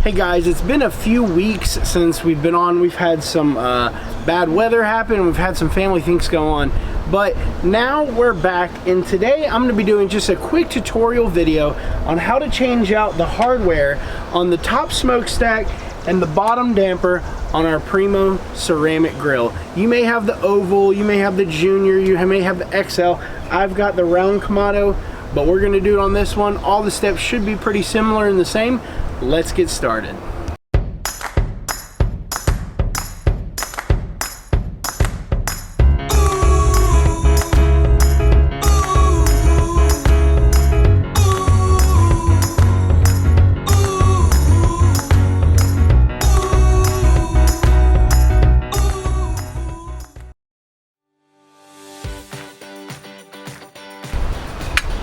Hey guys, it's been a few weeks since we've been on. We've had some bad weather happen. We've had some family things go on. But now we're back, and today I'm going to be doing just a quick tutorial video on how to change out the hardware on the top smokestack and the bottom damper on our Primo ceramic grill. You may have the oval, you may have the junior, you may have the XL. I've got the round Kamado, but we're going to do it on this one. All the steps should be pretty similar and the same. Let's get started.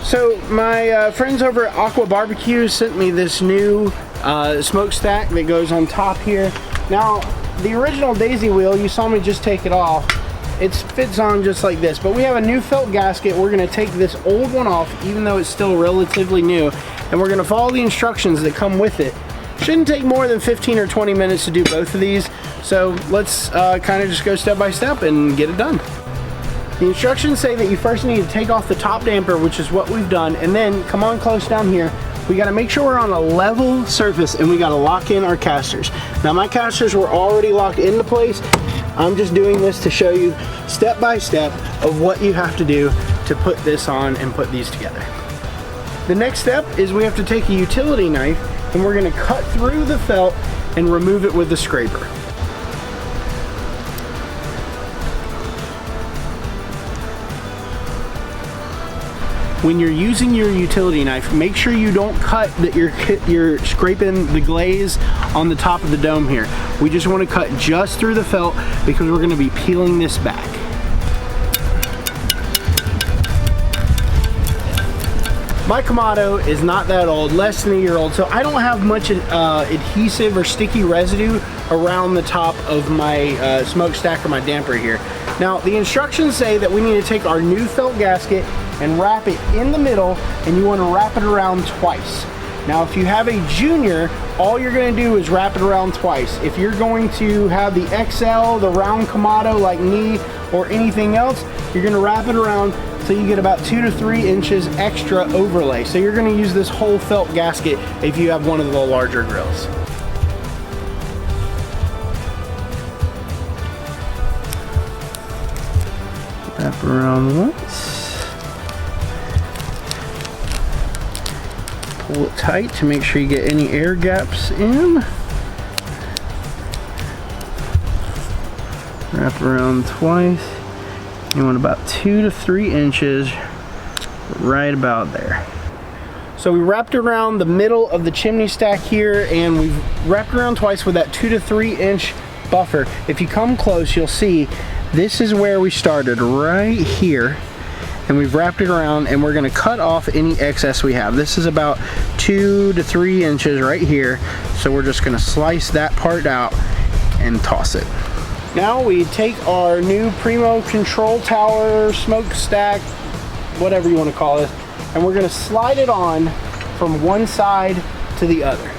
So my friends over at Aqua BBQ sent me this new smokestack that goes on top here. Now, the original daisy wheel, you saw me just take it off. It fits on just like this, but we have a new felt gasket. We're gonna take this old one off, even though it's still relatively new, and we're gonna follow the instructions that come with it. Shouldn't take more than 15 or 20 minutes to do both of these, so let's kind of just go step by step and get it done. The instructions say that you first need to take off the top damper, which is what we've done, and then come on close down here. We gotta make sure we're on a level surface, and we gotta lock in our casters. Now my casters were already locked into place. I'm just doing this to show you step by step of what you have to do to put this on and put these together. The next step is we have to take a utility knife, and we're gonna cut through the felt and remove it with the scraper. When you're using your utility knife, make sure you don't cut that you're scraping the glaze on the top of the dome here. We just want to cut just through the felt because we're going to be peeling this back. My Kamado is not that old, less than a year old, so I don't have much adhesive or sticky residue around the top of my smokestack or my damper here. Now, the instructions say that we need to take our new felt gasket and wrap it in the middle, and you want to wrap it around twice. Now, if you have a junior, all you're going to do is wrap it around twice. If you're going to have the XL, the round Kamado like me, or anything else, you're going to wrap it around so you get about 2 to 3 inches extra overlay. So you're going to use this whole felt gasket if you have one of the larger grills. Wrap around once. Pull it tight to make sure you get any air gaps in. Wrap around twice. You want about 2 to 3 inches, right about there. So we wrapped around the middle of the chimney stack here, and we've wrapped around twice with that 2 to 3 inch buffer. If you come close, you'll see this is where we started, right here. And we've wrapped it around, and we're gonna cut off any excess we have. This is about 2 to 3 inches right here. So we're just gonna slice that part out and toss it. Now we take our new Primo control tower, smokestack, whatever you wanna call it, and we're gonna slide it on from one side to the other.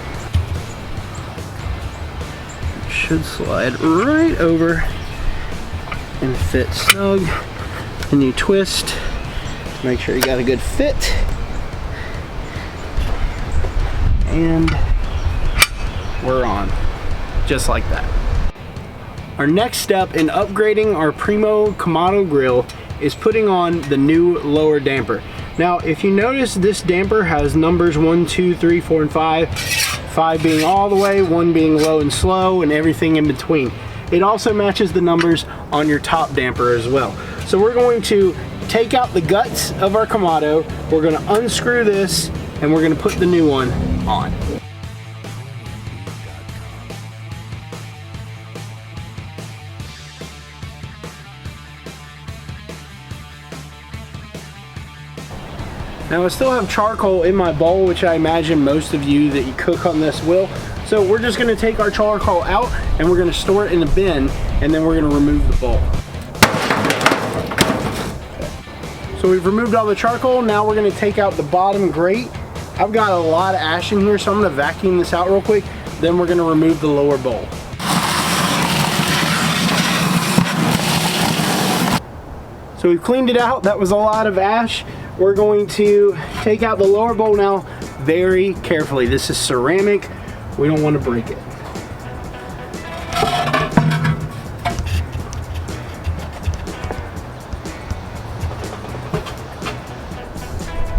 It should slide right over and fit snug. And you twist. Make sure you got a good fit, and we're on, just like that. Our next step in upgrading our Primo Kamado grill is putting on the new lower damper. Now, if you notice, this damper has numbers 1, 2, 3, 4, and 5. 5 being all the way, 1 being low and slow, and everything in between. It also matches the numbers on your top damper as well. So we're going to take out the guts of our Kamado, we're going to unscrew this, and we're going to put the new one on. Now I still have charcoal in my bowl, which I imagine most of you that you cook on this will. So we're just going to take our charcoal out, and we're going to store it in a bin, and then we're going to remove the bowl. So we've removed all the charcoal. Now we're going to take out the bottom grate. I've got a lot of ash in here, so I'm going to vacuum this out real quick. Then we're going to remove the lower bowl. So we've cleaned it out. That was a lot of ash. We're going to take out the lower bowl now very carefully. This is ceramic. We don't want to break it.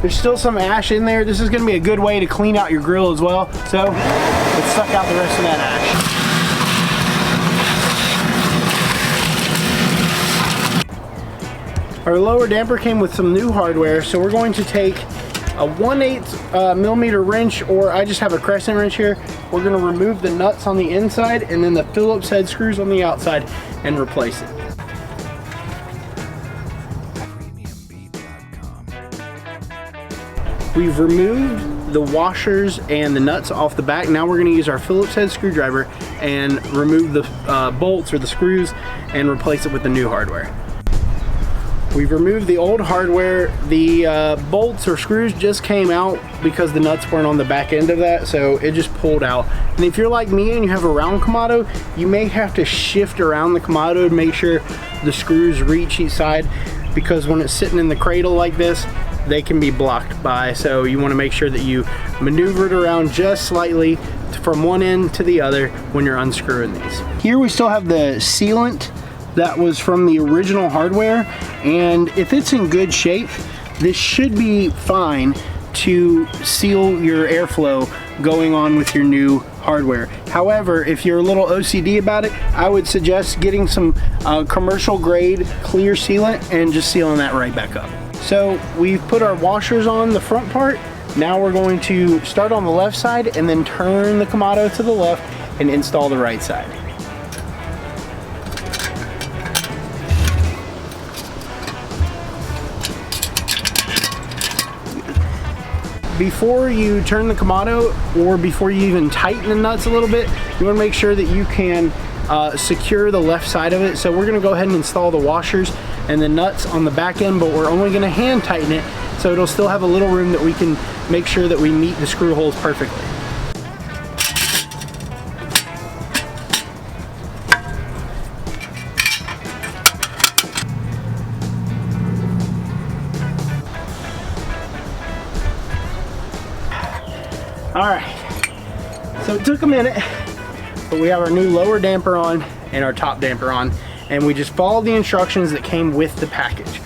There's still some ash in there. This is going to be a good way to clean out your grill as well. So let's suck out the rest of that ash. Our lower damper came with some new hardware, so we're going to take a 1/8 millimeter wrench, or I just have a crescent wrench here. We're going to remove the nuts on the inside and then the Phillips head screws on the outside and replace it. We've removed the washers and the nuts off the back. Now we're going to use our Phillips head screwdriver and remove the bolts or the screws and replace it with the new hardware. We've removed the old hardware. The bolts or screws just came out because the nuts weren't on the back end of that, so it just pulled out. And if you're like me and you have a round Kamado, you may have to shift around the Kamado to make sure the screws reach each side, because when it's sitting in the cradle like this, they can be blocked by, so you want to make sure that you maneuver it around just slightly from one end to the other when you're unscrewing these. Here we still have the sealant that was from the original hardware, and if it's in good shape, this should be fine to seal your airflow going on with your new hardware. However, if you're a little OCD about it, I would suggest getting some commercial grade clear sealant and just sealing that right back up. So we've put our washers on the front part. Now we're going to start on the left side and then turn the Kamado to the left and install the right side. Before you turn the Kamado, or before you even tighten the nuts a little bit, you want to make sure that you can secure the left side of it. So we're going to go ahead and install the washers and the nuts on the back end, but we're only going to hand tighten it, so it'll still have a little room that we can make sure that we meet the screw holes perfectly. Alright, so it took a minute, but we have our new lower damper on and our top damper on, and we just followed the instructions that came with the package.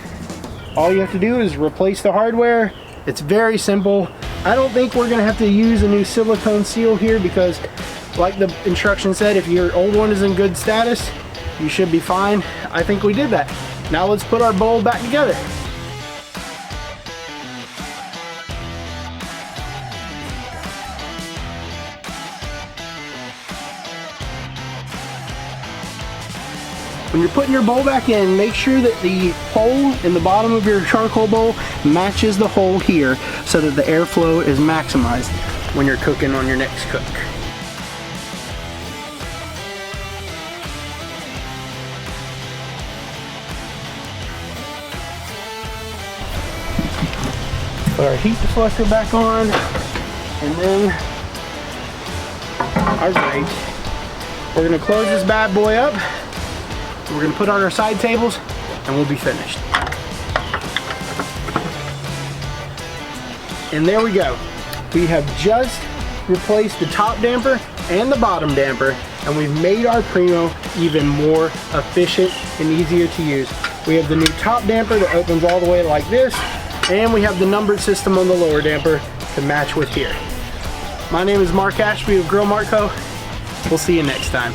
All you have to do is replace the hardware. It's very simple. I don't think we're going to have to use a new silicone seal here, because like the instruction said, if your old one is in good status, you should be fine. I think we did that. Now let's put our bowl back together. When you're putting your bowl back in, make sure that the hole in the bottom of your charcoal bowl matches the hole here, so that the airflow is maximized when you're cooking on your next cook. Put our heat deflector back on, and then our grate. We're going to close this bad boy up. We're going to put on our side tables and we'll be finished. And there we go. We have just replaced the top damper and the bottom damper, and we've made our Primo even more efficient and easier to use. We have the new top damper that opens all the way like this, and we have the numbered system on the lower damper to match with here. My name is Mark Ashby of Grill Mart Co. We'll see you next time.